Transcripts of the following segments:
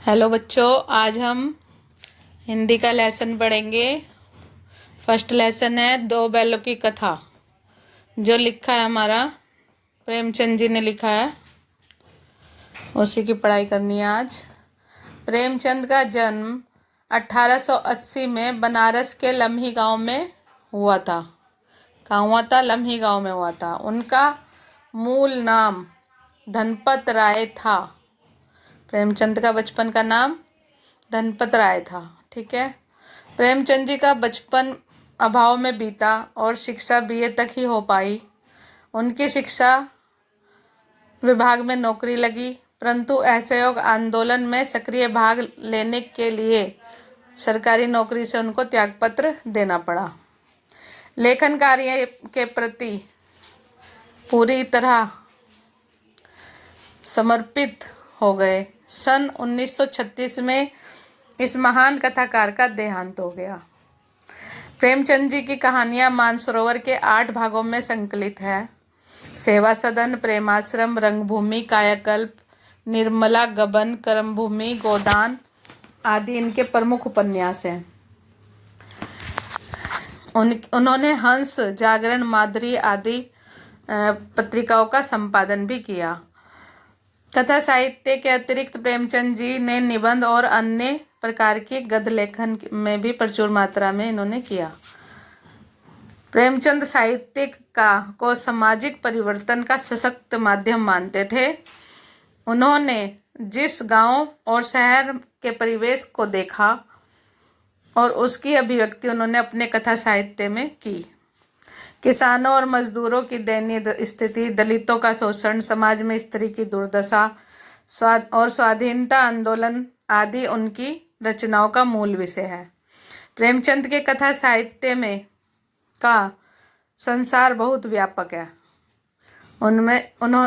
Hello बच्चों, आज हम हिंदी का लेसन पढ़ेंगे। फर्स्ट लेसन है दो बैलों की कथा। जो लिखा है हमारा प्रेमचंद जी ने लिखा है, उसी की पढ़ाई करनी है आज। प्रेमचंद का जन्म 1880 में बनारस के लम्ही गांव में हुआ था। कहाँ हुआ था? लम्ही गांव में हुआ था। उनका मूल नाम धनपत राय था। प्रेमचंद का बचपन का नाम धनपत राय था। ठीक है। प्रेमचंद जी का बचपन अभाव में बीता और शिक्षा बीए तक ही हो पाई। उनकी शिक्षा विभाग में नौकरी लगी, परंतु असहयोग आंदोलन में सक्रिय भाग लेने के लिए सरकारी नौकरी से उनको त्यागपत्र देना पड़ा। लेखन कार्य के प्रति पूरी तरह समर्पित हो गए। सन 1936 में इस महान कथाकार का देहांत हो गया। प्रेमचंद जी की कहानियां मानसरोवर के 8 भागों में संकलित है। सेवा सदन, प्रेमाश्रम, रंगभूमि, कायाकल्प, निर्मला, गबन, कर्मभूमि, गोदान आदि इनके प्रमुख उपन्यास हैं। उन्होंने हंस, जागरण, माधुरी आदि पत्रिकाओं का संपादन भी किया। कथा साहित्य के अतिरिक्त प्रेमचंद जी ने निबंध और अन्य प्रकार के गद्य लेखन में भी प्रचुर मात्रा में इन्होंने किया। प्रेमचंद साहित्य को सामाजिक परिवर्तन का सशक्त माध्यम मानते थे। उन्होंने जिस गांव और शहर के परिवेश को देखा और उसकी अभिव्यक्ति उन्होंने अपने कथा साहित्य में की। किसानों और मजदूरों की दयनीय स्थिति, दलितों का शोषण, समाज में स्त्री की दुर्दशा और स्वाधीनता आंदोलन आदि उनकी रचनाओं का मूल विषय है। प्रेमचंद के कथा साहित्य में का संसार बहुत व्यापक है।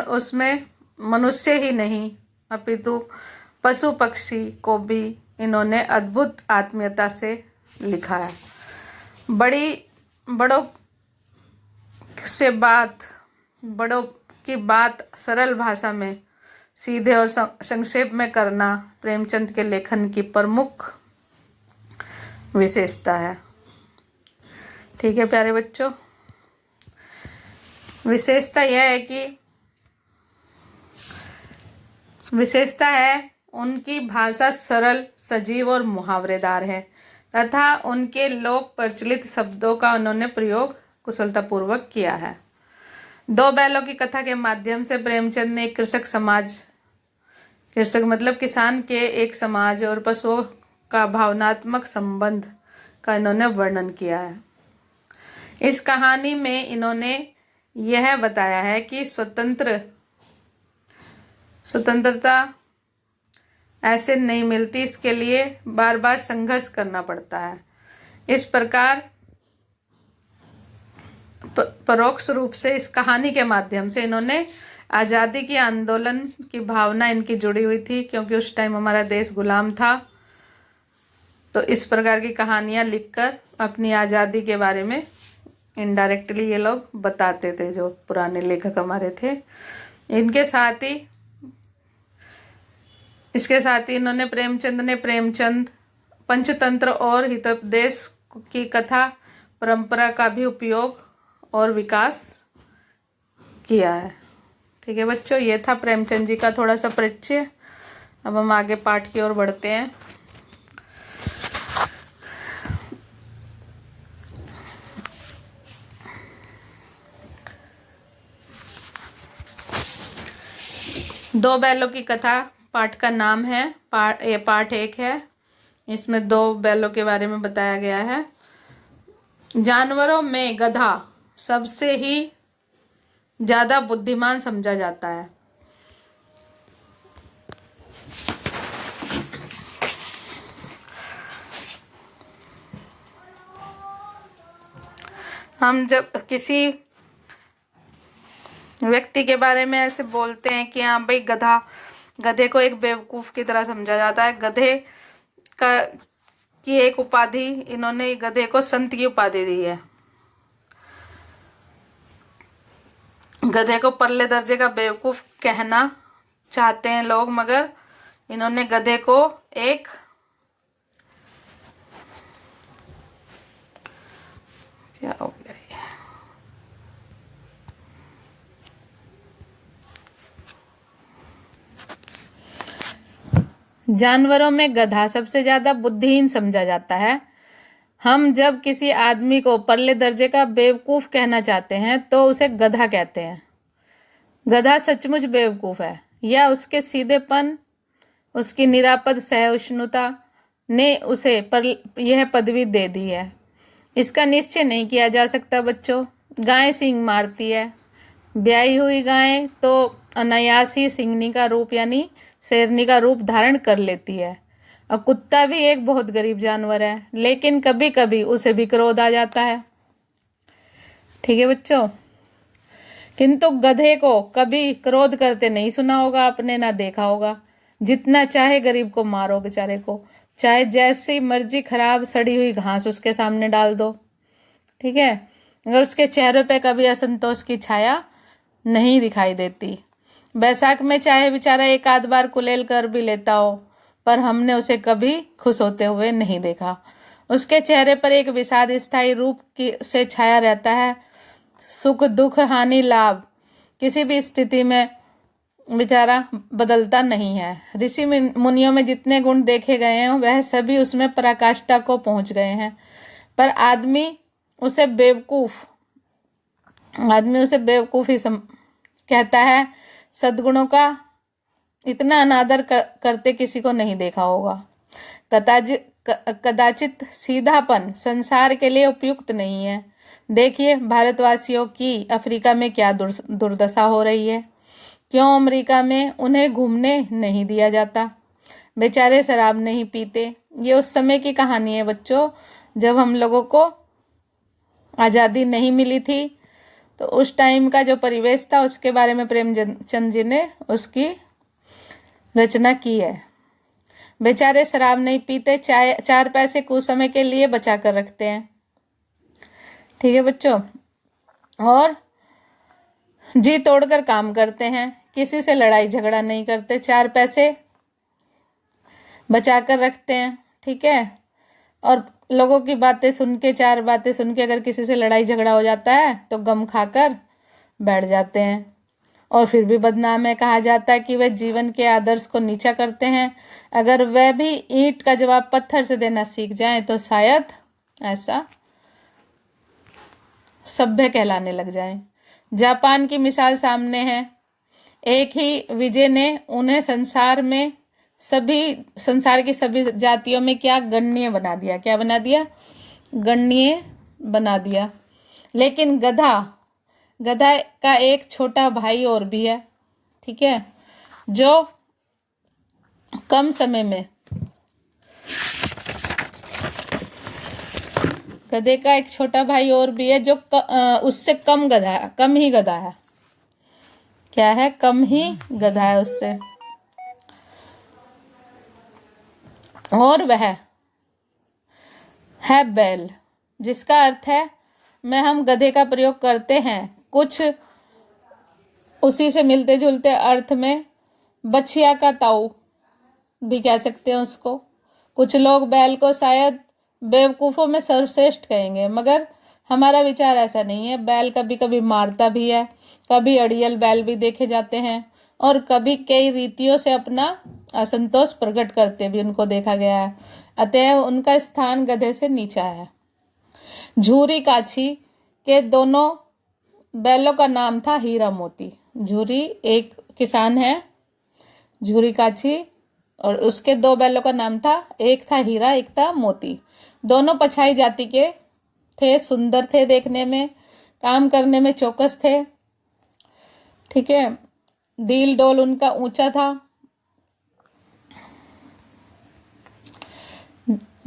उसमें मनुष्य ही नहीं अपितु पशु पक्षी को भी इन्होंने अद्भुत आत्मीयता से लिखा है। बड़ों की बात सरल भाषा में सीधे और संक्षेप में करना प्रेमचंद के लेखन की प्रमुख विशेषता है। ठीक है प्यारे बच्चों, विशेषता है उनकी भाषा सरल, सजीव और मुहावरेदार है तथा उनके लोक प्रचलित शब्दों का उन्होंने प्रयोग कुशलतापूर्वक किया है। दो बैलों की कथा के माध्यम से प्रेमचंद ने कृषक मतलब किसान के एक समाज और पशुओं का भावनात्मक संबंध का इन्होंने वर्णन किया है। इस कहानी में इन्होंने यह बताया है कि स्वतंत्रता ऐसे नहीं मिलती, इसके लिए बार बार संघर्ष करना पड़ता है। इस प्रकार परोक्ष रूप से इस कहानी के माध्यम से इन्होंने आज़ादी की आंदोलन की भावना इनकी जुड़ी हुई थी, क्योंकि उस टाइम हमारा देश गुलाम था। तो इस प्रकार की कहानियां लिखकर अपनी आज़ादी के बारे में इनडायरेक्टली ये लोग बताते थे, जो पुराने लेखक हमारे थे। इसके साथ ही इन्होंने प्रेमचंद पंचतंत्र और हितोपदेश की कथा परंपरा का भी उपयोग और विकास किया है। ठीक है बच्चों, ये था प्रेमचंद जी का थोड़ा सा परिचय। अब हम आगे पाठ की ओर बढ़ते हैं। दो बैलों की कथा पाठ का नाम है। पाठ 1 है। इसमें 2 बैलों के बारे में बताया गया है। जानवरों में गधा सबसे ही ज्यादा बुद्धिमान समझा जाता है। हम जब किसी व्यक्ति के बारे में ऐसे बोलते हैं कि हाँ भाई गधे को एक बेवकूफ की तरह समझा जाता है। गधे की एक उपाधि, इन्होंने गधे को संत की उपाधि दी है। गधे को परले दर्जे का बेवकूफ कहना चाहते हैं लोग, मगर इन्होंने गधे को एक क्या हो गया ये? जानवरों में गधा सबसे ज्यादा बुद्धिहीन समझा जाता है। हम जब किसी आदमी को परले दर्जे का बेवकूफ कहना चाहते हैं तो उसे गधा कहते हैं। गधा सचमुच बेवकूफ है या उसके सीधेपन, उसकी निरापद सहिष्णुता ने उसे यह पदवी दे दी है। इसका निश्चय नहीं किया जा सकता बच्चों। गाय सींग मारती है, ब्याई हुई गाय तो अनायास ही सिंगनी का रूप यानी शेरनी का रूप धारण कर लेती है। और कुत्ता भी एक बहुत गरीब जानवर है, लेकिन कभी कभी उसे भी क्रोध आ जाता है। ठीक है बच्चों, किंतु गधे को कभी क्रोध करते नहीं सुना होगा आपने, ना देखा होगा। जितना चाहे गरीब को मारो बेचारे को, चाहे जैसी मर्जी खराब सड़ी हुई घास उसके सामने डाल दो, ठीक है, अगर उसके चेहरे पे कभी असंतोष की छाया नहीं दिखाई देती। बैसाख में चाहे बेचारा एक आध बार कुलेल कर भी लेता हो, पर हमने उसे कभी खुश होते हुए नहीं देखा। उसके चेहरे पर एक विषाद स्थायी रूप से छाया रहता है। सुख दुख हानि लाभ किसी भी स्थिति में बेचारा बदलता नहीं है। ऋषि मुनियों में जितने गुण देखे गए हैं वह सभी उसमें पराकाष्ठा को पहुंच गए हैं, पर आदमी उसे बेवकूफ ही कहता है। सद्गुणों का इतना अनादर करते किसी को नहीं देखा होगा। कदाचित सीधापन संसार के लिए उपयुक्त नहीं है। देखिए भारतवासियों की अफ्रीका में क्या दुर्दशा हो रही है। क्यों अमेरिका में उन्हें घूमने नहीं दिया जाता? बेचारे शराब नहीं पीते। ये उस समय की कहानी है बच्चों, जब हम लोगों को आज़ादी नहीं मिली थी, तो उस टाइम का जो परिवेश था उसके बारे में प्रेमचंद जी ने उसकी रचना की है। बेचारे शराब नहीं पीते, चार पैसे कुछ समय के लिए बचा कर रखते हैं। ठीक है बच्चों, और जी तोड़कर काम करते हैं, किसी से लड़ाई झगड़ा नहीं करते, चार पैसे बचा कर रखते हैं। ठीक है, और लोगों की बातें सुन के, चार बातें सुन के अगर किसी से लड़ाई झगड़ा हो जाता है तो गम खाकर बैठ जाते हैं, और फिर भी बदनाम है। कहा जाता है कि वे जीवन के आदर्श को नीचा करते हैं। अगर वह भी ईंट का जवाब पत्थर से देना सीख जाएं तो शायद ऐसा सभ्य कहलाने लग जाएं। जापान की मिसाल सामने है। एक ही विजय ने उन्हें संसार की सभी जातियों में क्या गणनीय बना दिया, क्या बना दिया? गणनीय बना दिया। लेकिन गधा का एक छोटा भाई और भी है, ठीक है, जो कम समय में, गधे का एक छोटा भाई और भी है जो उससे कम ही गधा है। क्या है? कम ही गधा है उससे, और वह है बैल, जिसका अर्थ है हम गधे का प्रयोग करते हैं कुछ उसी से मिलते जुलते अर्थ में। बछिया का ताऊ भी कह सकते हैं उसको। कुछ लोग बैल को शायद बेवकूफ़ों में सर्वश्रेष्ठ कहेंगे, मगर हमारा विचार ऐसा नहीं है। बैल कभी कभी मारता भी है, कभी अड़ियल बैल भी देखे जाते हैं, और कभी कई रीतियों से अपना असंतोष प्रकट करते भी उनको देखा गया है। अतः उनका स्थान गधे से नीचा है। झूरी काछी के दोनों बैलों का नाम था हीरा मोती। झूरी एक किसान है, झूरी काछी, और उसके दो बैलों का नाम था, एक था हीरा, एक था मोती। दोनों पछाई जाति के थे, सुंदर थे देखने में, काम करने में चौकस थे। ठीक है, डील डोल उनका ऊंचा था,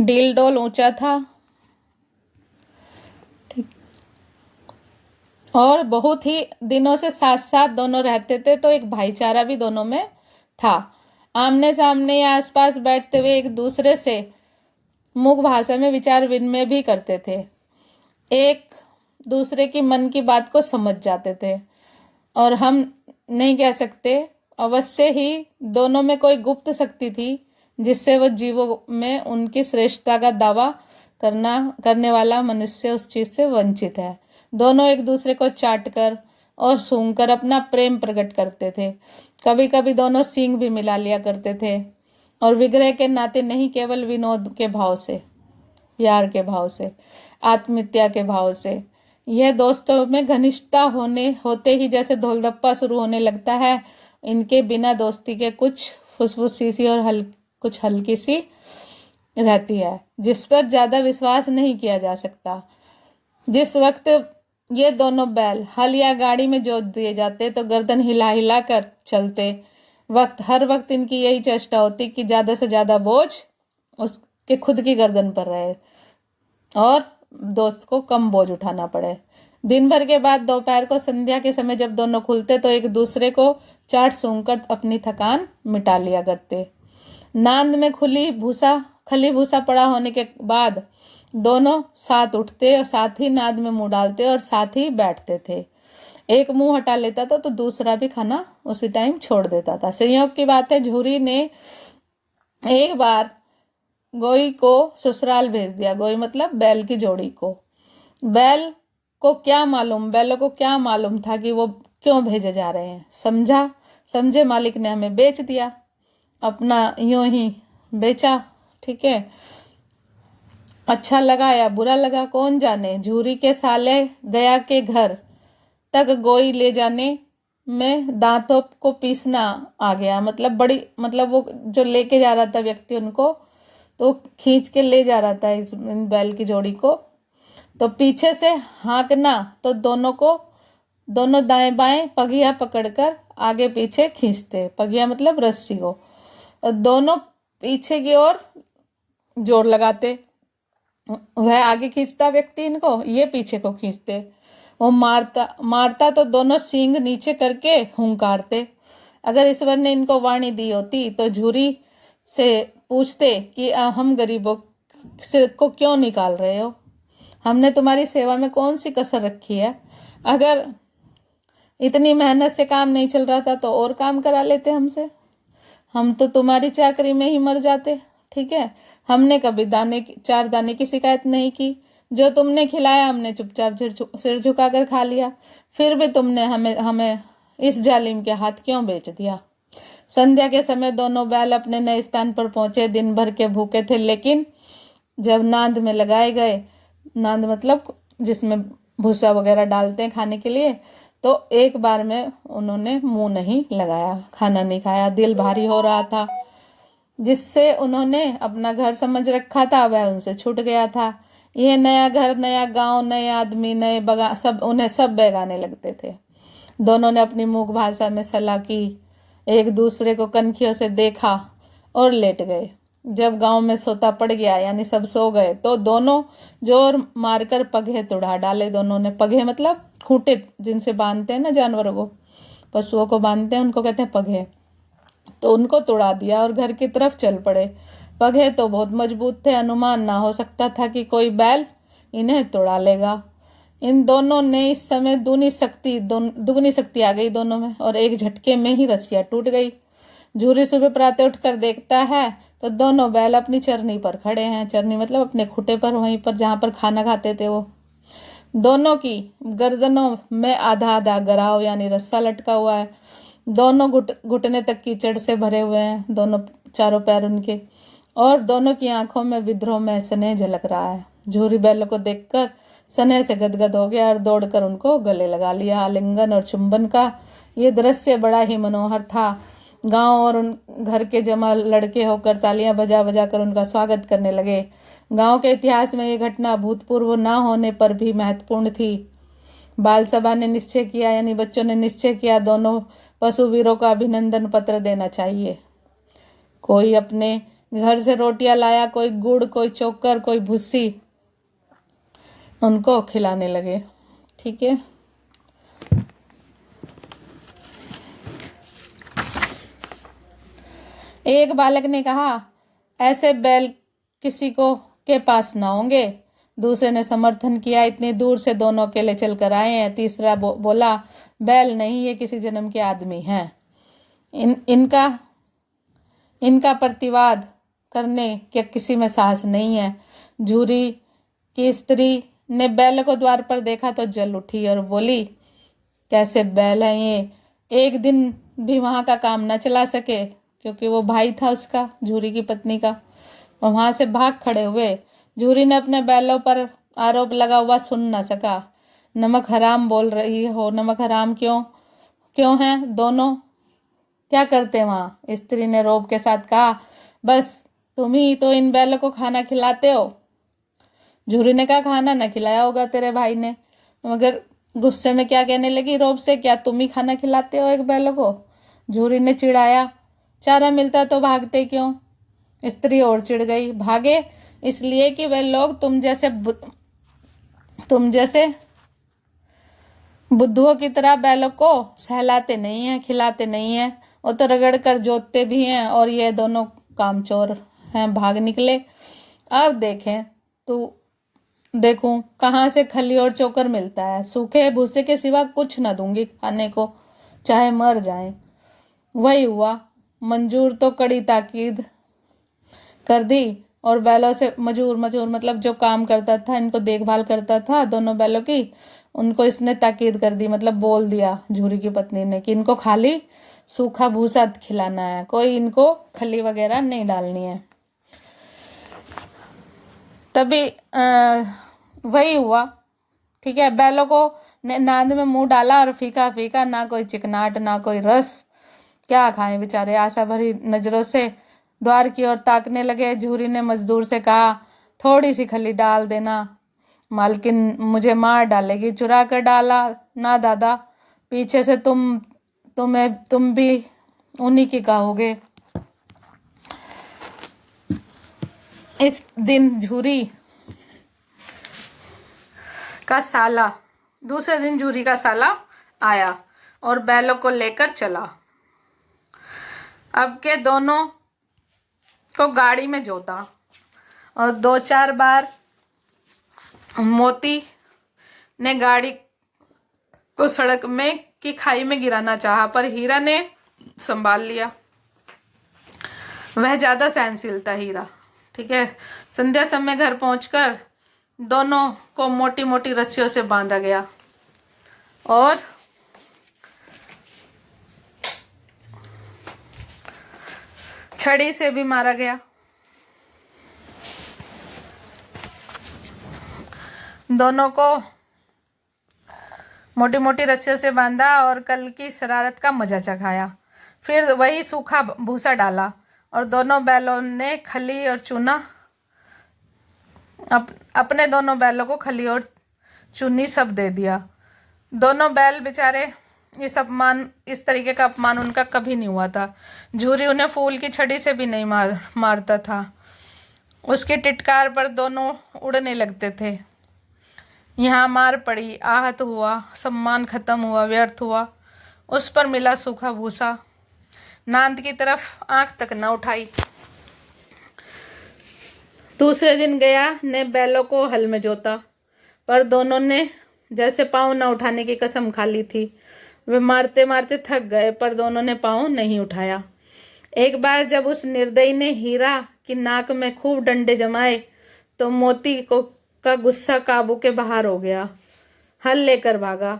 डील डोल ऊंचा था, ठीक, और बहुत ही दिनों से साथ साथ दोनों रहते थे, तो एक भाईचारा भी दोनों में था। आमने सामने या आसपास बैठते हुए एक दूसरे से मुख भाषा में विचार विनिमय भी करते थे, एक दूसरे की मन की बात को समझ जाते थे। और हम नहीं कह सकते अवश्य ही दोनों में कोई गुप्त शक्ति थी जिससे वह जीवों में उनकी श्रेष्ठता का दावा करने वाला मनुष्य उस चीज से वंचित है। दोनों एक दूसरे को चाटकर और सूंघकर अपना प्रेम प्रकट करते थे। कभी कभी दोनों सींग भी मिला लिया करते थे और विग्रह के नाते नहीं, केवल विनोद के भाव से, प्यार के भाव से, आत्मीयता के भाव से। यह दोस्तों में घनिष्ठता होते ही जैसे धोलधप्पा शुरू होने लगता है, इनके बिना दोस्ती के कुछ फुसफुसी सी और कुछ हल्की सी रहती है, जिस पर ज्यादा विश्वास नहीं किया जा सकता। जिस वक्त ये दोनों बैल हल या गाड़ी में जोत दिए जाते तो गर्दन हिला हिला कर चलते हर वक्त इनकी यही चेष्टा होती कि ज्यादा से ज्यादा बोझ उसके खुद की गर्दन पर रहे और दोस्त को कम बोझ उठाना पड़े। दिन भर के बाद दोपहर को संध्या के समय जब दोनों खुलते तो एक दूसरे को चाट सूंघकर अपनी थकान मिटा लिया करते। नांद में खली भूसा पड़ा होने के बाद दोनों साथ उठते और साथ ही नाद में मुंह डालते और साथ ही बैठते थे। एक मुंह हटा लेता था तो दूसरा भी खाना उसी टाइम छोड़ देता था। संयोग की बात है, झूरी ने एक बार गोई को ससुराल भेज दिया। गोई मतलब बैल की जोड़ी को। बैलों को क्या मालूम था कि वो क्यों भेजे जा रहे हैं। समझे मालिक ने हमें बेच दिया, अपना यूं ही बेचा। ठीक है, अच्छा लगा या बुरा लगा कौन जाने। झूरी के साले गया के घर तक गोई ले जाने में दांतों को पीसना आ गया। मतलब वो जो लेके जा रहा था व्यक्ति उनको तो खींच के ले जा रहा था इन बैल की जोड़ी को। तो पीछे से हाँकना तो दोनों दाएं बाएं पगिया पकड़कर आगे पीछे खींचते। पगिया मतलब रस्सी को। दोनों पीछे की ओर जोर लगाते। वह आगे खींचता व्यक्ति इनको, ये पीछे को खींचते। वो मारता तो दोनों सींग नीचे करके हुंकारते। अगर ईश्वर ने इनको वाणी दी होती तो झूरी से पूछते कि हम गरीबों को क्यों निकाल रहे हो, हमने तुम्हारी सेवा में कौन सी कसर रखी है। अगर इतनी मेहनत से काम नहीं चल रहा था तो और काम करा लेते हमसे, हम तो तुम्हारी चाकरी में ही मर जाते। ठीक है, हमने कभी 4 दाने की शिकायत नहीं की। जो तुमने खिलाया हमने चुपचाप सिर झुकाकर खा लिया। फिर भी तुमने हमें इस जालिम के हाथ क्यों बेच दिया। संध्या के समय दोनों बैल अपने नए स्थान पर पहुंचे। दिन भर के भूखे थे, लेकिन जब नांद में लगाए गए, नांद मतलब जिसमें भूसा वगैरह डालते हैं खाने के लिए, तो एक बार में उन्होंने मुंह नहीं लगाया, खाना नहीं खाया। दिल भारी हो रहा था। जिससे उन्होंने अपना घर समझ रखा था वह उनसे छूट गया था। यह नया घर, नया गांव, नए आदमी, नए उन्हें सब बेगाने लगते थे। दोनों ने अपनी मूक भाषा में सलाह की, एक दूसरे को कनखियों से देखा और लेट गए। जब गांव में सोता पड़ गया, यानी सब सो गए, तो दोनों जोर मारकर पगहे तुड़ा डाले। दोनों ने, पगहे मतलब खूंटे जिनसे बांधते हैं ना जानवरों को, पशुओं को बांधते हैं, उनको कहते हैं पगहे। तो उनको तुड़ा दिया और घर की तरफ चल पड़े। पगहे तो बहुत मजबूत थे, अनुमान ना हो सकता था कि कोई बैल इन्हें तुड़ा लेगा। इन दोनों ने इस समय दुगनी शक्ति आ गई दोनों में, और एक झटके में ही रस्सियां टूट गई। झूरी सुबह प्रातः उठकर देखता है तो दोनों बैल अपनी चरनी पर खड़े हैं। चरनी मतलब अपने खूंटे पर, वहीं पर जहां पर खाना खाते थे वो। दोनों की गर्दनों में आधा आधा गराव यानी रस्सा लटका हुआ है। दोनों घुटने तक कीचड़ से भरे हुए हैं, दोनों चारों पैर उनके, और दोनों की आंखों में विद्रोह में स्नेह झलक रहा है। झूरी बैलों को देखकर स्नेह से गदगद हो गया और दौड़कर उनको गले लगा लिया। आलिंगन और चुंबन का ये दृश्य बड़ा ही मनोहर था। गांव और उन घर के जमा लड़के होकर तालियां बजा बजा कर उनका स्वागत करने लगे। गांव के इतिहास में ये घटना भूतपूर्व ना होने पर भी महत्वपूर्ण थी। बाल सभा ने निश्चय किया, यानी बच्चों ने निश्चय किया, दोनों पशुवीरों को अभिनंदन पत्र देना चाहिए। कोई अपने घर से रोटियां लाया, कोई गुड़, कोई चोकर, कोई भूसी, उनको खिलाने लगे। ठीक है, एक बालक ने कहा, ऐसे बैल किसी को के पास ना होंगे। दूसरे ने समर्थन किया, इतनी दूर से दोनों अकेले चलकर आए हैं। तीसरा बोला, बैल नहीं, ये किसी जन्म के आदमी हैं। इनका इनका प्रतिवाद करने के किसी में साहस नहीं है। झूरी की स्त्री ने बैल को द्वार पर देखा तो जल उठी और बोली, कैसे बैल है ये, एक दिन भी वहां का काम न चला सके। क्योंकि वो भाई था उसका, झूरी की पत्नी का। वहां से भाग खड़े हुए। झूरी ने अपने बैलों पर आरोप लगा हुआ सुन न सका। नमक हराम बोल रही हो, नमक हराम क्यों क्यों है दोनों, क्या करते वहां? स्त्री ने रोब के साथ कहा, बस तुम ही तो इन बैलों को खाना खिलाते हो। झूरी ने कहा, खाना न खिलाया होगा तेरे भाई ने। मगर गुस्से में क्या कहने लगी रोब से, क्या तुम ही खाना खिलाते हो एक बैलों को? झूरी ने चिढ़ाया, चारा मिलता तो भागते क्यों? स्त्री और चिढ़ गई, भागे इसलिए कि वे लोग तुम जैसे बुद्धुओं की तरह बैलों को सहलाते नहीं हैं, खिलाते नहीं हैं। वो तो रगड़ कर जोतते भी हैं, और ये दोनों कामचोर हैं, भाग निकले। अब देखूं कहाँ से खली और चोकर मिलता है। सूखे भूसे के सिवा कुछ न दूंगी खाने को, चाहे मर जाए। वही हुआ। मंजूर तो कड़ी ताकीद कर दी, और बैलों से मजूर मतलब जो काम करता था, इनको देखभाल करता था दोनों बैलों की, उनको इसने ताकीद कर दी, मतलब बोल दिया झूरी की पत्नी ने कि इनको खाली सूखा भूसा खिलाना है, कोई इनको खली वगैरह नहीं डालनी है। तभी वही हुआ। ठीक है, बैलों को नांद में मुंह डाला और फीका फीका, ना कोई चिकनाट ना कोई रस। क्या खाएं बेचारे। आशा भरी नजरों से द्वार की ओर ताकने लगे। झूरी ने मजदूर से कहा, थोड़ी सी खली डाल देना, मालकिन मुझे मार डालेगी। चुरा कर डाला ना दादा, पीछे से तुम भी उन्हीं की कहोगे। इस दिन झूरी का साला दूसरे दिन झूरी का साला आया और बैलों को लेकर चला। अब के दोनों को गाड़ी में जोता और 2-4 बार मोती ने गाड़ी को सड़क में की खाई में गिराना चाहा, पर हीरा ने संभाल लिया। वह ज्यादा सहनशील था हीरा। ठीक है, संध्या समय घर पहुंचकर दोनों को मोटी मोटी रस्सियों से बांधा गया और छड़ी से भी मारा गया। दोनों को मोटी मोटी रस्सियों से बांधा और कल की शरारत का मजा चखाया। फिर वही सूखा भूसा डाला और दोनों बैलों ने खली और चूना अपने दोनों बैलों को खली और चुन्नी सब दे दिया। दोनों बैल बेचारे, इस तरीके का अपमान उनका कभी नहीं हुआ था। झूरी उन्हें फूल की छड़ी से भी नहीं मारता था। उसके टिटकार पर दोनों उड़ने लगते थे। यहाँ मार पड़ी, आहत हुआ, सम्मान खत्म हुआ, व्यर्थ हुआ। उस पर मिला सूखा भूसा। नांद की तरफ आंख तक न उठाई। दूसरे दिन गया ने बैलों को हल में जोता, पर दोनों ने जैसे पाँव न उठाने की कसम खा ली थी। वे मारते मारते थक गए, पर दोनों ने पाँव नहीं उठाया। एक बार जब उस निर्दयी ने हीरा की नाक में खूब डंडे जमाए तो मोती का गुस्सा काबू के बाहर हो गया। हल लेकर भागा।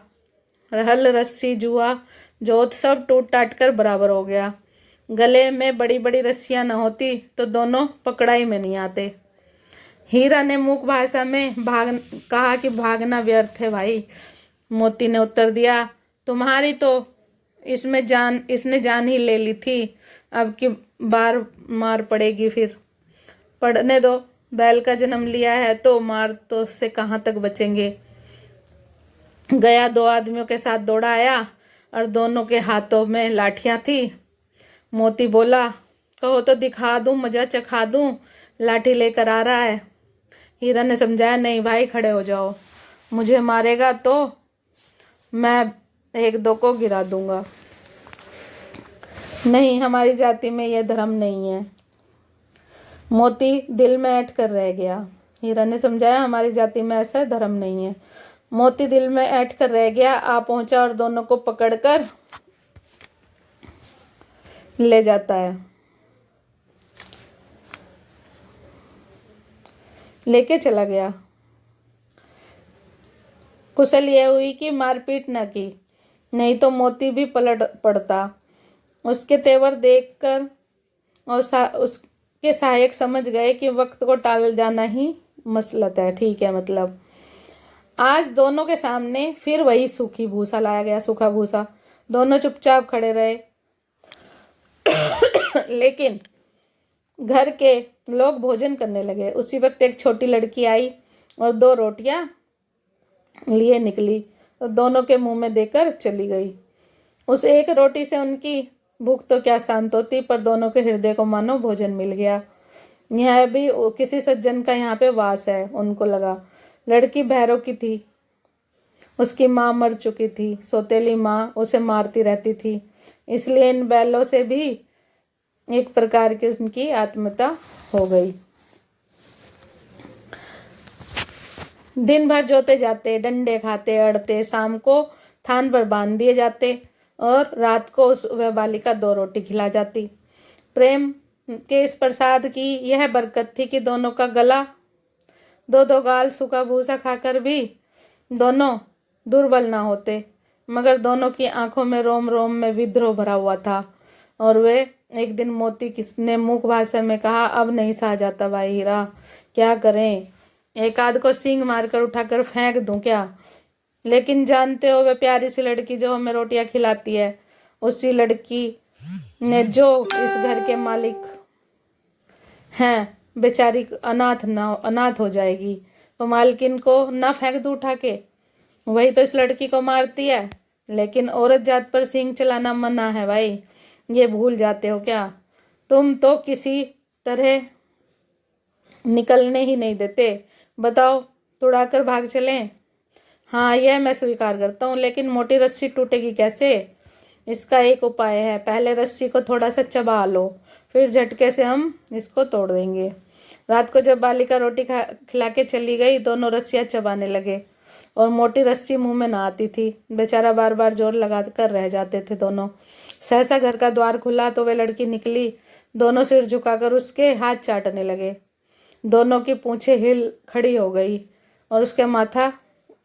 हल, रस्सी, जुआ, जोत सब टूट टाट कर बराबर हो गया। गले में बड़ी बड़ी रस्सियां न होती तो दोनों पकड़ाई में नहीं आते। हीरा ने मूक भाषा में कहा कि भागना व्यर्थ है भाई। मोती ने उत्तर दिया, तुम्हारी तो इसने जान ही ले ली थी, अब की बार मार पड़ेगी। फिर पढ़ने दो, बैल का जन्म लिया है तो मार तो से कहाँ तक बचेंगे। गया 2 आदमियों के साथ दौड़ा आया और दोनों के हाथों में लाठियां थी। मोती बोला, कहो तो दिखा दूं, मजा चखा दूं, लाठी लेकर आ रहा है। हीरा ने समझाया, नहीं भाई खड़े हो जाओ, मुझे मारेगा तो मैं 1-2 को गिरा दूंगा। नहीं, हमारी जाति में यह धर्म नहीं है। मोती दिल में ऐंठ कर रह गया। हीरा ने समझाया, हमारी जाति में ऐसा धर्म नहीं है। मोती दिल में ऐंठ कर रह गया, आ पहुंचा और दोनों को पकड़कर ले जाता है, लेके चला गया। कुशल यह हुई कि मारपीट न की, नहीं तो मोती भी पलट पड़ता। उसके तेवर देखकर और उसके सहायक समझ गए कि वक्त को टाल जाना ही मसलत है, ठीक है। मतलब आज दोनों के सामने फिर वही सूखी भूसा लाया गया, सूखा भूसा। दोनों चुपचाप खड़े रहे। लेकिन घर के लोग भोजन करने लगे। उसी वक्त एक छोटी लड़की आई और 2 रोटियां लिए निकली तो दोनों के मुंह में देकर चली गई। उस एक रोटी से उनकी भूख तो क्या शांत होती, पर दोनों के हृदय को मानो भोजन मिल गया। यह भी किसी सज्जन का यहाँ पे वास है, उनको लगा। लड़की भैरव की थी, उसकी माँ मर चुकी थी। सौतेली माँ उसे मारती रहती थी, इसलिए इन बैलों से भी एक प्रकार की उनकी आत्महत्या हो गई। दिन भर जोते जाते, डंडे खाते, अड़ते, शाम को थान पर बांध दिए जाते और रात को उस वह बालिका 2 रोटी खिला जाती। प्रेम के इस प्रसाद की यह बरकत थी कि दोनों का गला 2-2 गाल सूखा भूसा खाकर भी दोनों दुर्बल ना होते, मगर दोनों की आंखों में रोम रोम में विद्रोह भरा हुआ था। और वे एक दिन मोती ने मूक भाषा में कहा, अब नहीं सहा जाता भाई हीरा, क्या करें? एक आध को सींग मारकर उठाकर फेंक दूं क्या? लेकिन जानते हो, वह प्यारी सी लड़की जो हमें रोटियां खिलाती है, उसी लड़की ने जो इस घर के मालिक हैं, बेचारी अनाथ हो जाएगी। तो मालकिन को ना फेंक दूं उठा के? वही तो इस लड़की को मारती है। लेकिन औरत जात पर सींग चलाना मना है भाई, ये भूल जाते हो क्या? तुम तो किसी तरह निकलने ही नहीं देते। बताओ, तुड़ाकर भाग चलें? हाँ, यह मैं स्वीकार करता हूँ, लेकिन मोटी रस्सी टूटेगी कैसे? इसका एक उपाय है, पहले रस्सी को थोड़ा सा चबा लो, फिर झटके से हम इसको तोड़ देंगे। रात को जब बालिका रोटी खिला के चली गई, दोनों रस्सियाँ चबाने लगे और मोटी रस्सी मुंह में ना आती थी। बेचारा बार बार जोर लगा कर रह जाते थे दोनों। सहसा घर का द्वार खुला तो वे लड़की निकली। दोनों सिर झुकाकर उसके हाथ चाटने लगे। दोनों की पूंछें हिल खड़ी हो गई और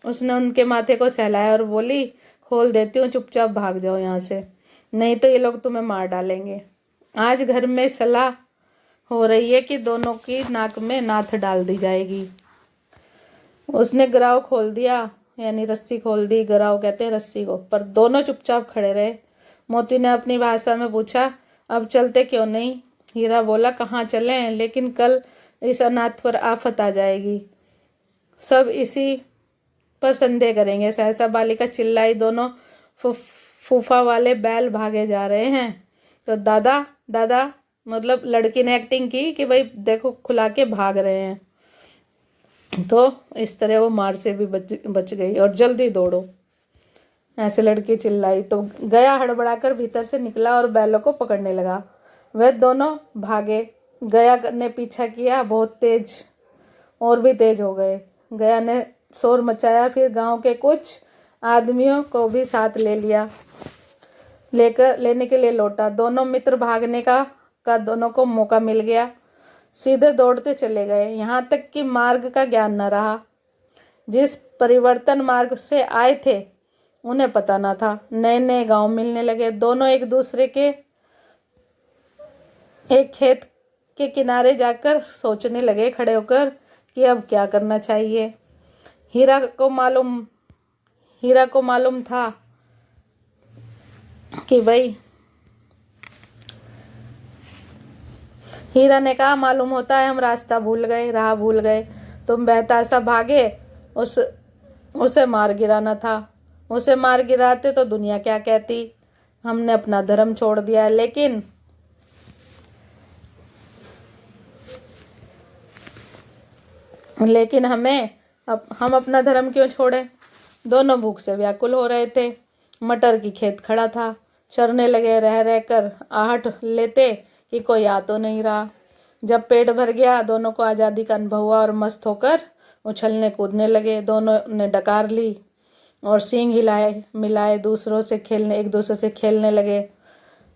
उसने उनके माथे को सहलाया और बोली, खोल देती हूँ, चुपचाप भाग जाओ यहाँ से, नहीं तो ये लोग तुम्हें मार डालेंगे। आज घर में सलाह हो रही है कि दोनों की नाक में नाथ डाल दी जाएगी। उसने गराव खोल दिया, यानी रस्सी खोल दी। गराव कहते हैं रस्सी को। पर दोनों चुपचाप खड़े रहे। मोती ने अपनी भाषा में पूछा, अब चलते क्यों नहीं? हीरा बोला, कहाँ चलें? लेकिन कल इस अनाथ पर आफत आ जाएगी, सब इसी पर संदेह करेंगे। सहसा बालिका चिल्लाई, दोनों फूफा वाले बैल भागे जा रहे हैं। तो दादा दादा, मतलब लड़की ने एक्टिंग की कि भाई देखो खुला के भाग रहे हैं। तो इस तरह वो मार से भी बच गई। और जल्दी दौड़ो, ऐसे लड़की चिल्लाई। तो गया हड़बड़ाकर भीतर से निकला और बैलों को पकड़ने लगा। वह दोनों भागे। गया ने पीछा किया, बहुत तेज, और भी तेज हो गए। गया ने शोर मचाया, फिर गांव के कुछ आदमियों को भी साथ लेने के लिए लौटा। दोनों मित्र भागने का दोनों को मौका मिल गया। सीधे दौड़ते चले गए, यहाँ तक कि मार्ग का ज्ञान न रहा। जिस परिवर्तन मार्ग से आए थे उन्हें पता न था। नए नए गांव मिलने लगे। दोनों एक दूसरे के एक खेत के किनारे जाकर सोचने लगे खड़े होकर कि अब क्या करना चाहिए। हीरा को मालूम था कि भाई, हीरा ने कहा, मालूम होता है हम रास्ता भूल गए, राह भूल गए। तुम बहता सा भागे, उसे मार गिराना था। उसे मार गिराते तो दुनिया क्या कहती? हमने अपना धर्म छोड़ दिया। लेकिन हम अपना धर्म क्यों छोड़े? दोनों भूख से व्याकुल हो रहे थे। मटर की खेत खड़ा था, चरने लगे। रह रहकर आहट लेते कि कोई आ तो नहीं रहा। जब पेट भर गया, दोनों को आज़ादी का अनुभव हुआ और मस्त होकर उछलने कूदने लगे। दोनों ने डकार ली और सींग मिलाए एक दूसरे से खेलने लगे।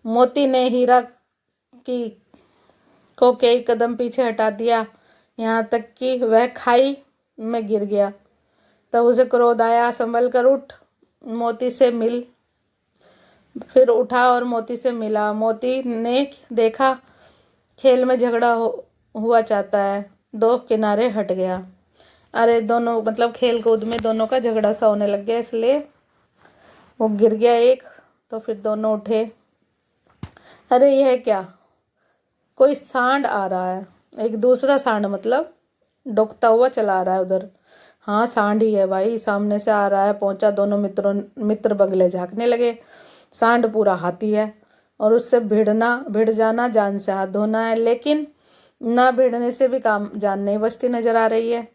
मोती ने हीरा की को कई कदम पीछे हटा दिया, यहाँ तक कि वह खाई में गिर गया। तब उसे क्रोध आया। संभल कर उठ, मोती से मिल। फिर उठा और मोती से मिला। मोती ने देखा खेल में झगड़ा हुआ चाहता है, दो किनारे हट गया। अरे दोनों मतलब खेल कूद में दोनों का झगड़ा सा होने लग गया, इसलिए वो गिर गया एक। तो फिर दोनों उठे। अरे यह क्या, कोई सांड आ रहा है। एक दूसरा सांड मतलब डोकता हुआ चला आ रहा है उधर। हाँ सांड ही है भाई, सामने से आ रहा है। पहुंचा, दोनों मित्र बगले झांकने लगे। सांड पूरा हाथी है और उससे भिड़ जाना जान से हाथ धोना है, लेकिन ना भिड़ने से भी काम जान नहीं बचती नजर आ रही है।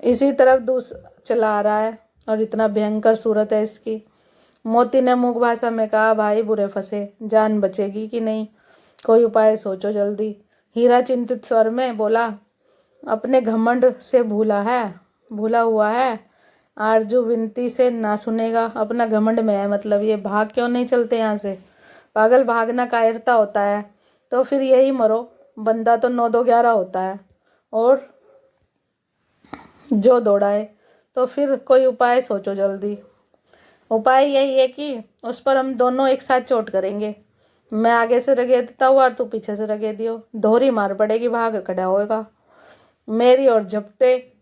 इसी तरफ दूसरा चला आ रहा है और इतना भयंकर सूरत है इसकी। मोती ने मूक भाषा में कहा, भाई बुरे फंसे, जान बचेगी कि नहीं, कोई उपाय सोचो जल्दी। हीरा चिंतित स्वर में बोला, अपने घमंड से भूला हुआ है। आरजू विनती से ना सुनेगा, अपना घमंड में है। मतलब ये भाग क्यों नहीं चलते यहाँ से। पागल, भागना कायरता होता है तो फिर यही मरो। बंदा तो 9-2-11 होता है, और जो दौड़ाए। तो फिर कोई उपाय सोचो जल्दी। उपाय यही है कि उस पर हम दोनों एक साथ चोट करेंगे। मैं आगे से रगेदता हूँ और तू पीछे से रगेदियो। दोहरी मार पड़ेगी, भाग खड़ा होएगा मेरी और झपटे,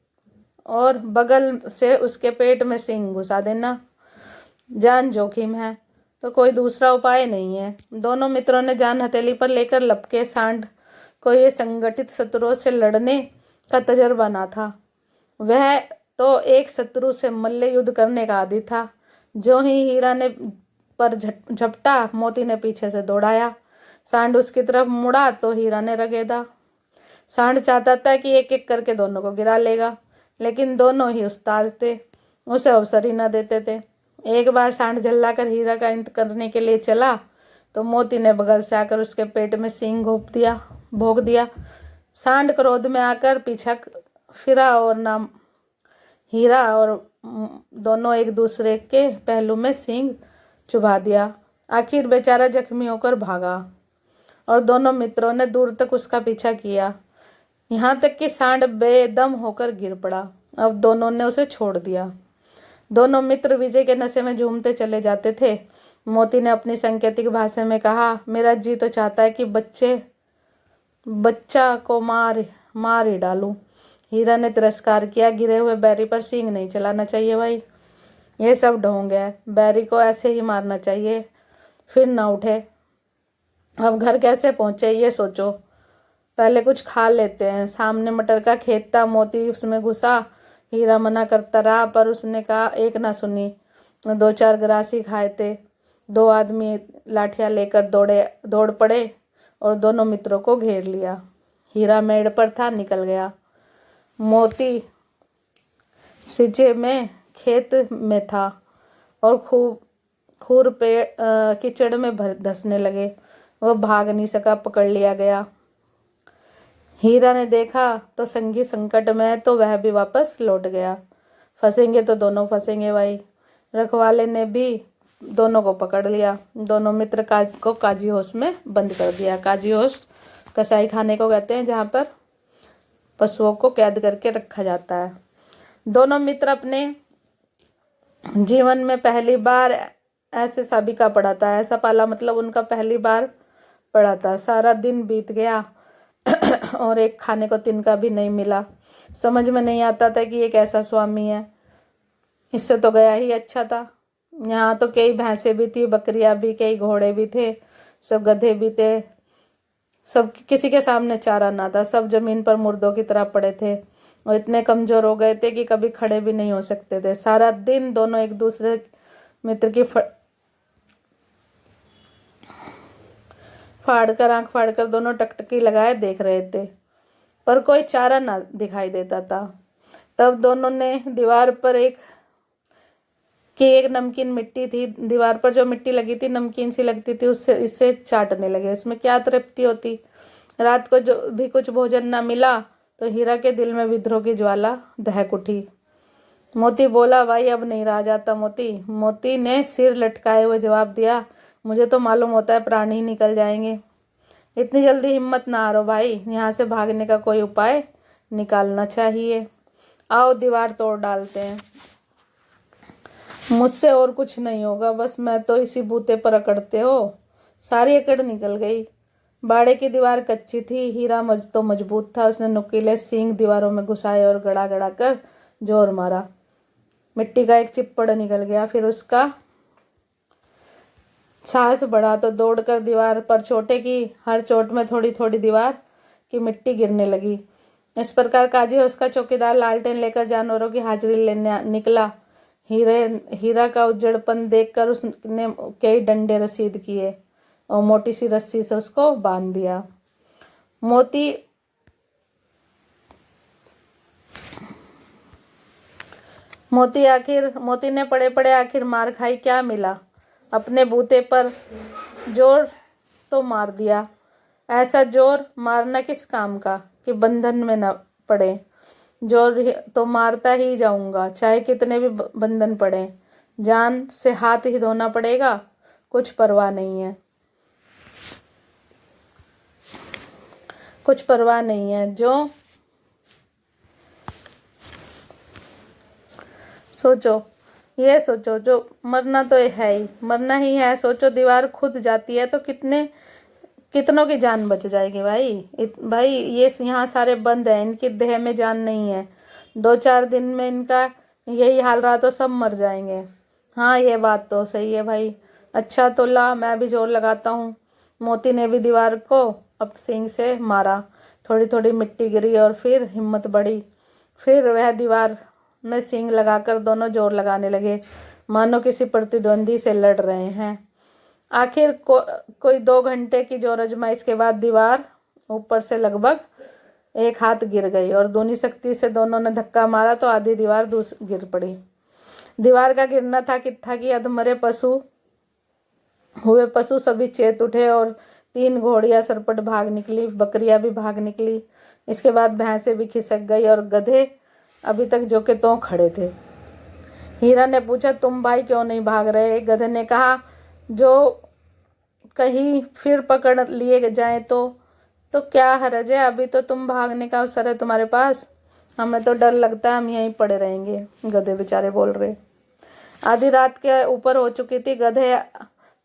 और बगल से उसके पेट में सींग घुसा देना। जान जोखिम है तो कोई दूसरा उपाय नहीं है। दोनों मित्रों ने जान हथेली पर लेकर लपके सांड को ये संगठित शत्रुओं से लड़ने का तजर्बा ना था। वह तो एक शत्रु से मल्ल युद्ध करने का आदी था। जो ही हीरा ने पर झपटा, मोती ने पीछे से दौड़ाया। सांड उसकी तरफ मुड़ा तो हीरा ने रगेदा। सांड चाहता था कि एक एक करके दोनों को गिरा लेगा, लेकिन दोनों ही उस्ताद थे, उसे अवसर ही न देते थे। एक बार सांड झल्लाकर हीरा का इंत करने के लिए चला तो मोती ने बगल से आकर उसके पेट में सींग भोग दिया। सांड क्रोध में आकर पीछा फिरा और नाम हीरा और दोनों एक दूसरे के पहलू में सींग चुभा दिया। आखिर बेचारा जख्मी होकर भागा और दोनों मित्रों ने दूर तक उसका पीछा किया, यहाँ तक कि सांड बेदम होकर गिर पड़ा। अब दोनों ने उसे छोड़ दिया। दोनों मित्र विजय के नशे में झूमते चले जाते थे। मोती ने अपनी सांकेतिक भाषा में कहा, मेरा जी तो चाहता है कि बच्चा को मार ही डालूं। हीरा ने तिरस्कार किया, गिरे हुए बैरी पर सींग नहीं चलाना चाहिए भाई, यह सब ढोंग है। बैरी को ऐसे ही मारना चाहिए, फिर न उठे। अब घर कैसे पहुंचे ये सोचो, पहले कुछ खा लेते हैं। सामने मटर का खेत था, मोती उसमें घुसा। हीरा मना करता रहा पर उसने कहा, एक ना सुनी। 2-4 ग्रास ही खाए थे। 2 आदमी लाठियां लेकर दौड़ पड़े और दोनों मित्रों को घेर लिया। हीरा मेड़ पर था, निकल गया। मोती सिंचे में खेत में था और खूर पे कीचड़ में धंसने लगे। वह भाग नहीं सका, पकड़ लिया गया। हीरा ने देखा तो संगी संकट में है, तो वह भी वापस लौट गया। फंसेंगे तो दोनों फंसेंगे भाई। रखवाले ने भी दोनों को पकड़ लिया। दोनों मित्र को काजी होश में बंद कर दिया। काजी होश कसाई खाने को कहते हैं, जहाँ पर पशुओं को कैद करके रखा जाता है। दोनों मित्र अपने जीवन में पहली बार ऐसे साबिका पड़ा था। ऐसा पाला मतलब उनका पहली बार पड़ा था। सारा दिन बीत गया और एक खाने को तिनका भी नहीं मिला। समझ में नहीं आता था कि ये कैसा स्वामी है, इससे तो गया ही अच्छा था। यहाँ तो कई भैंसें भी थी, बकरियां भी, कई घोड़े भी थे, सब गधे भी थे। सब किसी के सामने चारा ना था, सब जमीन पर मुर्दों की तरह पड़े थे और इतने कमजोर हो गए थे कि कभी खड़े भी नहीं हो सकते थे। सारा दिन दोनों एक दूसरे मित्र की आंख फाड़कर दोनों टकटकी लगाए देख रहे थे, पर कोई चारा ना दिखाई देता था। तब दोनों ने दीवार पर एक नमकीन मिट्टी थी, दीवार पर जो मिट्टी लगी थी नमकीन सी लगती थी, उससे इससे चाटने लगे। इसमें क्या तृप्ति होती। रात को जो भी कुछ भोजन ना मिला तो हीरा के दिल में विद्रोह की ज्वाला दहक उठी। मोती बोला, भाई अब नहीं रहा जाता मोती। मोती ने सिर लटकाए हुए जवाब दिया, मुझे तो मालूम होता है प्राण ही निकल जाएंगे। इतनी जल्दी हिम्मत ना हारो भाई, यहाँ से भागने का कोई उपाय निकालना चाहिए। आओ दीवार तोड़ डालते हैं। मुझसे और कुछ नहीं होगा, बस मैं तो इसी बूते पर अकड़ते हो। सारी अकड़ निकल गई। बाड़े की दीवार कच्ची थी, हीरा तो मजबूत था। उसने नुकीले सींग दीवारों में घुसाए और गड़ा गड़ा कर जोर मारा। मिट्टी का एक चिप्पड़ निकल गया। फिर उसका साहस बढ़ा तो दौड़कर दीवार पर चोटें की। हर चोट में थोड़ी थोड़ी दीवार की मिट्टी गिरने लगी। इस प्रकार काजी उसका चौकीदार लालटेन लेकर जानवरों की हाजिरी लेने निकला। हीरा का उज्जड़पन देखकर उसने कई डंडे रसीद किए और मोटी सी रस्सी से उसको बांध दिया। मोती ने पड़े पड़े आखिर मार खाई। क्या मिला? अपने बूते पर जोर तो मार दिया। ऐसा जोर मारना किस काम का कि बंधन में न पड़े। जोर तो मारता ही जाऊंगा, चाहे कितने भी बंधन पड़े। जान से हाथ ही धोना पड़ेगा, कुछ परवाह नहीं है। कुछ परवाह नहीं है। जो सोचो, ये सोचो, जो मरना तो है ही, मरना ही है। सोचो दीवार खुद जाती है तो कितनों की जान बच जाएगी भाई। ये यहाँ सारे बंद हैं, इनकी देह में जान नहीं है। 2-4 दिन में इनका यही हाल रहा तो सब मर जाएंगे। हाँ, ये बात तो सही है भाई। अच्छा तो ला, मैं भी जोर लगाता हूँ। मोती ने भी दीवार को अब सींग से मारा। थोड़ी थोड़ी मिट्टी गिरी और फिर हिम्मत बढ़ी। फिर वह दीवार में सींग लगाकर दोनों जोर लगाने लगे, मानो किसी प्रतिद्वंदी से लड़ रहे हैं। आखिर कोई 2 घंटे की जोर आजमाइश के बाद दीवार ऊपर से लगभग 1 हाथ गिर गई और दूनी शक्ति से दोनों ने धक्का मारा तो आधी दीवार गिर पड़ी। दीवार का गिरना था कि अधमरे पशु सभी चेत उठे और 3 घोड़ियां सरपट भाग निकली, बकरियां भी भाग निकली। इसके बाद भैंसें भी खिसक गई और गधे अभी तक जो के त्यों खड़े थे। हीरा ने पूछा, तुम भाई क्यों नहीं भाग रहे? गधे ने कहा, जो कहीं फिर पकड़ लिए जाए तो क्या हर्ज है? अभी तो तुम भागने का अवसर है तुम्हारे पास। हमें तो डर लगता है हम यहीं पड़े रहेंगे। गधे बेचारे बोल रहे। आधी रात के ऊपर हो चुकी थी।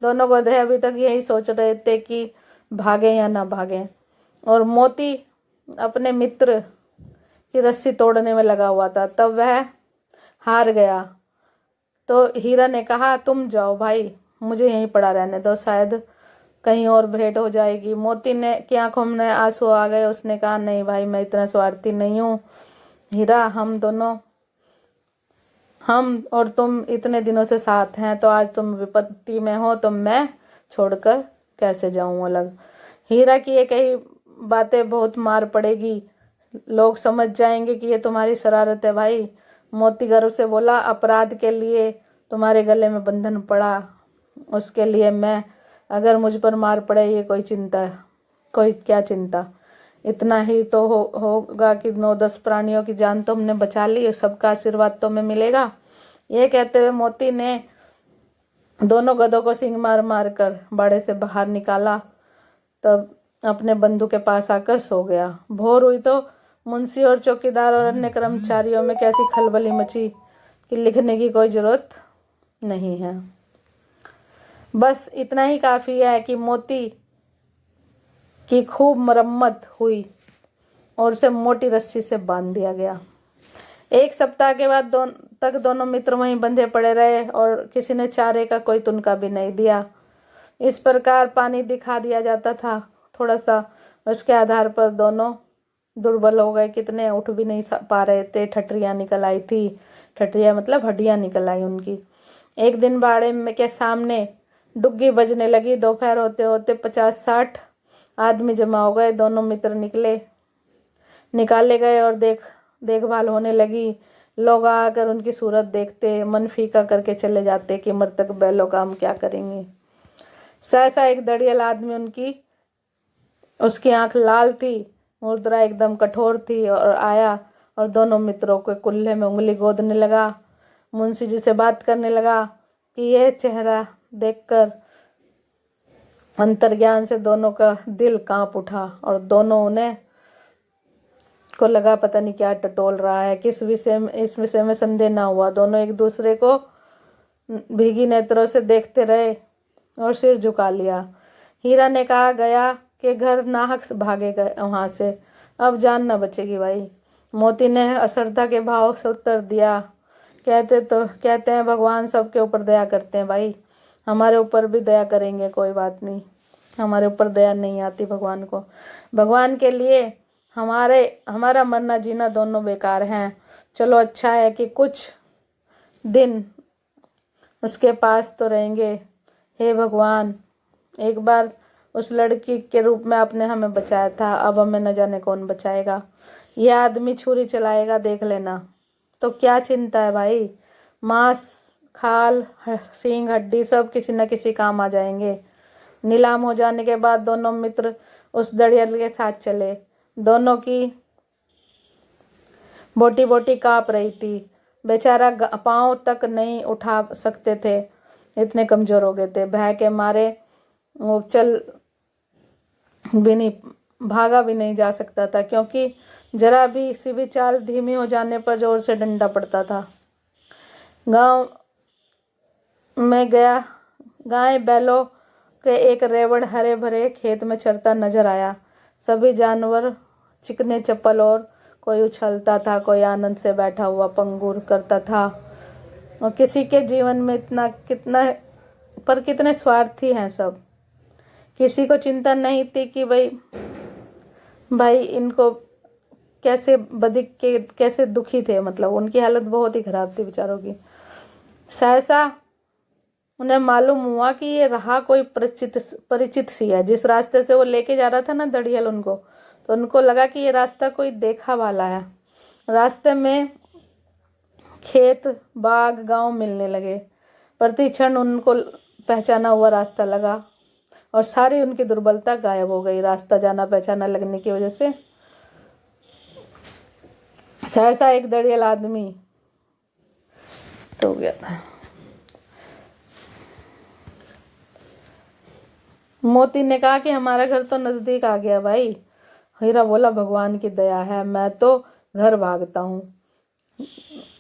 दोनों गधे अभी तक यही सोच रहे थे कि भागे या ना भागे, और मोती अपने मित्र की रस्सी तोड़ने में लगा हुआ था। तब वह हार गया तो हीरा ने कहा, तुम जाओ भाई, मुझे यहीं पड़ा रहने दो, शायद कहीं और भेंट हो जाएगी। मोती ने की आंखों में आंसू आ गए। उसने कहा, नहीं भाई, मैं इतना स्वार्थी नहीं हूँ। हीरा, हम और तुम इतने दिनों से साथ हैं, तो आज तुम विपत्ति में हो तो मैं छोड़कर कैसे जाऊं अलग। हीरा की ये कई बातें बहुत मार पड़ेगी, लोग समझ जाएंगे कि ये तुम्हारी शरारत है भाई। मोती गर्व से बोला, अपराध के लिए तुम्हारे गले में बंधन पड़ा, उसके लिए मैं, अगर मुझ पर मार पड़े, ये कोई क्या चिंता। इतना ही तो होगा कि 9-10 प्राणियों की जान तो हमने बचा ली, सबका आशीर्वाद तो हमें मिलेगा। ये कहते हुए मोती ने दोनों गधों को सींग मार मार कर बाड़े से बाहर निकाला, तब अपने बंधु के पास आकर सो गया। भोर हुई तो मुंशी और चौकीदार और अन्य कर्मचारियों में कैसी खलबली मची कि लिखने की कोई जरूरत नहीं है। बस इतना ही काफी है कि मोती की खूब मरम्मत हुई और उसे मोटी रस्सी से बांध दिया गया। 1 सप्ताह के बाद तक दोनों मित्र वहीं बंधे पड़े रहे और किसी ने चारे का कोई तुनका भी नहीं दिया। इस प्रकार पानी दिखा दिया जाता था थोड़ा सा, उसके आधार पर दोनों दुर्बल हो गए। कितने उठ भी नहीं पा रहे थे। ठठरियाँ निकल आई थी। ठठरियाँ मतलब हड्डियाँ निकल आई उनकी। एक दिन बाड़े में के सामने डुग्गी बजने लगी। दोपहर होते होते 50-60 आदमी जमा हो गए। दोनों मित्र निकाले गए और देखभाल होने लगी। लोग आकर उनकी सूरत देखते, मन फीका करके चले जाते कि मृतक बैलों का हम क्या करेंगे। सहसा एक दड़ियल आदमी, उसकी आंख लाल थी, मुद्रा एकदम कठोर थी, और आया और दोनों मित्रों के कुल्हे में उंगली गोदने लगा। मुंशी जी से बात करने लगा कि यह चेहरा देखकर अंतर्ज्ञान से दोनों का दिल कांप उठा और दोनों उन्हें को लगा पता नहीं क्या टटोल रहा है, किस विषय में, इस विषय में संदेह ना हुआ। दोनों एक दूसरे को भीगी नेत्रों से देखते रहे और सिर झुका लिया। हीरा ने कहा, गया के घर नाहक भागे गए वहां से, अब जान न बचेगी भाई। मोती ने अश्रद्धा के भाव से उत्तर दिया, कहते हैं भगवान सबके ऊपर दया करते हैं भाई, हमारे ऊपर भी दया करेंगे, कोई बात नहीं। हमारे ऊपर दया नहीं आती भगवान को। भगवान के लिए हमारा मरना जीना दोनों बेकार हैं। चलो अच्छा है कि कुछ दिन उसके पास तो रहेंगे। हे भगवान, एक बार उस लड़की के रूप में आपने हमें बचाया था, अब हमें न जाने कौन बचाएगा। यह आदमी छुरी चलाएगा, देख लेना। तो क्या चिंता है भाई, मांस, खाल, सींग, हड्डी सब किसी न किसी काम आ जाएंगे। नीलाम हो जाने के बाद दोनों मित्र उस दड़ियल के साथ चले। दोनों की बोटी बोटी कांप रही थी। बेचारा पांव तक नहीं उठा सकते थे, इतने कमजोर हो गए थे। भय के मारे वो चल भी नहीं, भागा भी नहीं जा सकता था, क्योंकि जरा भी सी भी चाल धीमी हो जाने पर जोर से डंडा पड़ता था। गांव में गया गाय बैलों के एक रेवड़ हरे भरे खेत में चरता नजर आया। सभी जानवर चिकने चप्पल और कोई उछलता था, कोई आनंद से बैठा हुआ पंगुर करता था। और किसी के जीवन में कितने स्वार्थी हैं सब। किसी को चिंता नहीं थी कि भाई इनको कैसे दुखी थे, मतलब उनकी हालत बहुत ही खराब थी बेचारों की। सहसा उन्हें मालूम हुआ कि ये रहा कोई परिचित सी है। जिस रास्ते से वो लेके जा रहा था ना दड़ियल उनको, तो उनको लगा कि ये रास्ता कोई देखा वाला है। रास्ते में खेत, बाग, गांव मिलने लगे। प्रति क्षण उनको पहचाना हुआ रास्ता लगा और सारी उनकी दुर्बलता गायब हो गई। रास्ता जाना पहचाना लगने की वजह से सहसा एक दड़ियल आदमी तो गया था। मोती ने कहा कि हमारा घर तो नजदीक आ गया भाई। हीरा बोला, भगवान की दया है, मैं तो घर भागता हूँ।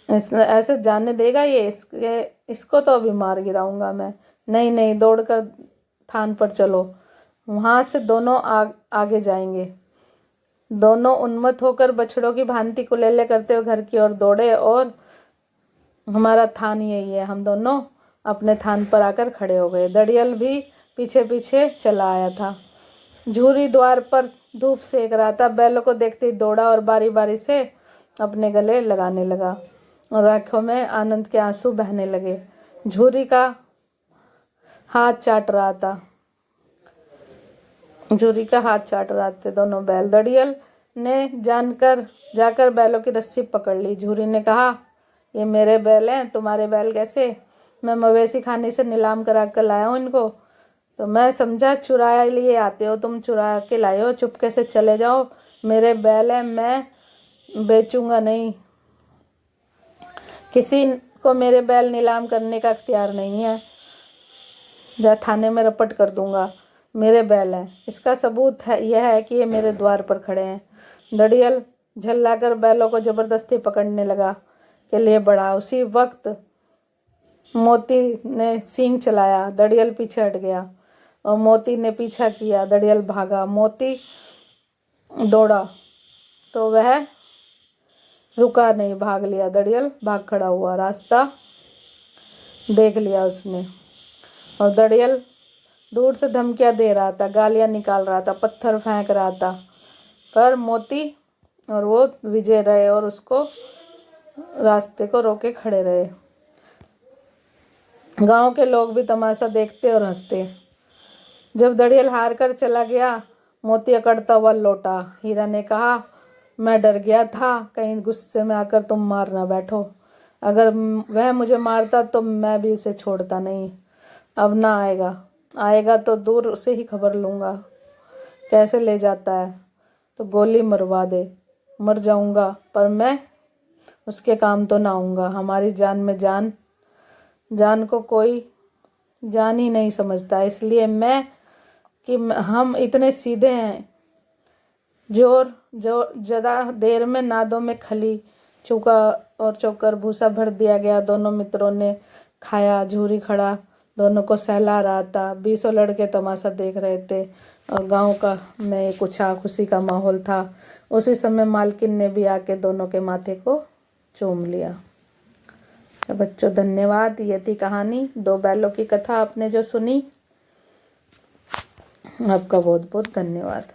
ऐसे जाने देगा ये? इसको तो अभी मार गिराऊंगा मैं। नहीं नहीं, दौड़कर थान पर चलो, वहां से दोनों आगे जाएंगे। दोनों उन्मत्त होकर बछड़ों की भांति कुलेले करते हुए घर की ओर दौड़े और हमारा थान यही है। हम दोनों अपने थान पर आकर खड़े हो गए। दड़ियल भी पीछे पीछे चला आया था। झूरी द्वार पर धूप सेक रहा था। बैलों को देखते ही दौड़ा और बारी बारी से अपने गले लगाने लगा और आंखों में आनंद के आंसू बहने लगे। झूरी का हाथ चाट रहा थे दोनों बैल। दड़ियल ने जाकर बैलों की रस्सी पकड़ ली। झूरी ने कहा, ये मेरे बैल हैं, तुम्हारे बैल कैसे? मैं मवेशी खाने से नीलाम करा कर लाया हूँ इनको। तो मैं समझा चुराया लिए आते हो, तुम चुरा के लाए हो, चुपके से चले जाओ। मेरे बैल हैं, मैं बेचूंगा नहीं। किसी को मेरे बैल नीलाम करने का अख्तियार नहीं है। या थाने में रपट कर दूंगा। मेरे बैल हैं, इसका सबूत यह है कि ये मेरे द्वार पर खड़े हैं। दड़ियल झल्लाकर बैलों को जबरदस्ती पकड़ने लगा के लिए बढ़ा। उसी वक्त मोती ने सींग चलाया। दड़ियल पीछे हट गया और मोती ने पीछा किया। दड़ियल भागा, मोती दौड़ा तो वह रुका नहीं, भाग लिया। दड़ियल भाग खड़ा हुआ। रास्ता देख लिया उसने और दड़ियल दूर से धमकियां दे रहा था, गालियां निकाल रहा था, पत्थर फेंक रहा था, पर मोती और वो विजय रहे और उसको रास्ते को रोके खड़े रहे। गांव के लोग भी तमाशा देखते और हंसते। जब दड़ियल हार कर चला गया, मोती अकड़ता हुआ लौटा। हीरा ने कहा, मैं डर गया था कहीं गुस्से में आकर तुम मार ना बैठो। अगर वह मुझे मारता तो मैं भी उसे छोड़ता नहीं। अब ना आएगा तो दूर से ही खबर लूँगा कैसे ले जाता है, तो गोली मरवा दे, मर जाऊँगा, पर मैं उसके काम तो ना आऊँगा। हमारी जान में जान को कोई जान ही नहीं समझता, इसलिए मैं कि हम इतने सीधे हैं। जोर जो ज़्यादा देर में नादों में खली, चूका और चोकर भूसा भर दिया गया। दोनों मित्रों ने खाया। झूरी खड़ा दोनों को सहला रहा था। 20 लड़के तमाशा देख रहे थे और गांव का में कुछ खुशी का माहौल था। उसी समय मालकिन ने भी आके दोनों के माथे को चूम लिया। तो बच्चों धन्यवाद। ये थी कहानी 2 बैलों की कथा आपने जो सुनी। आपका बहुत बहुत धन्यवाद।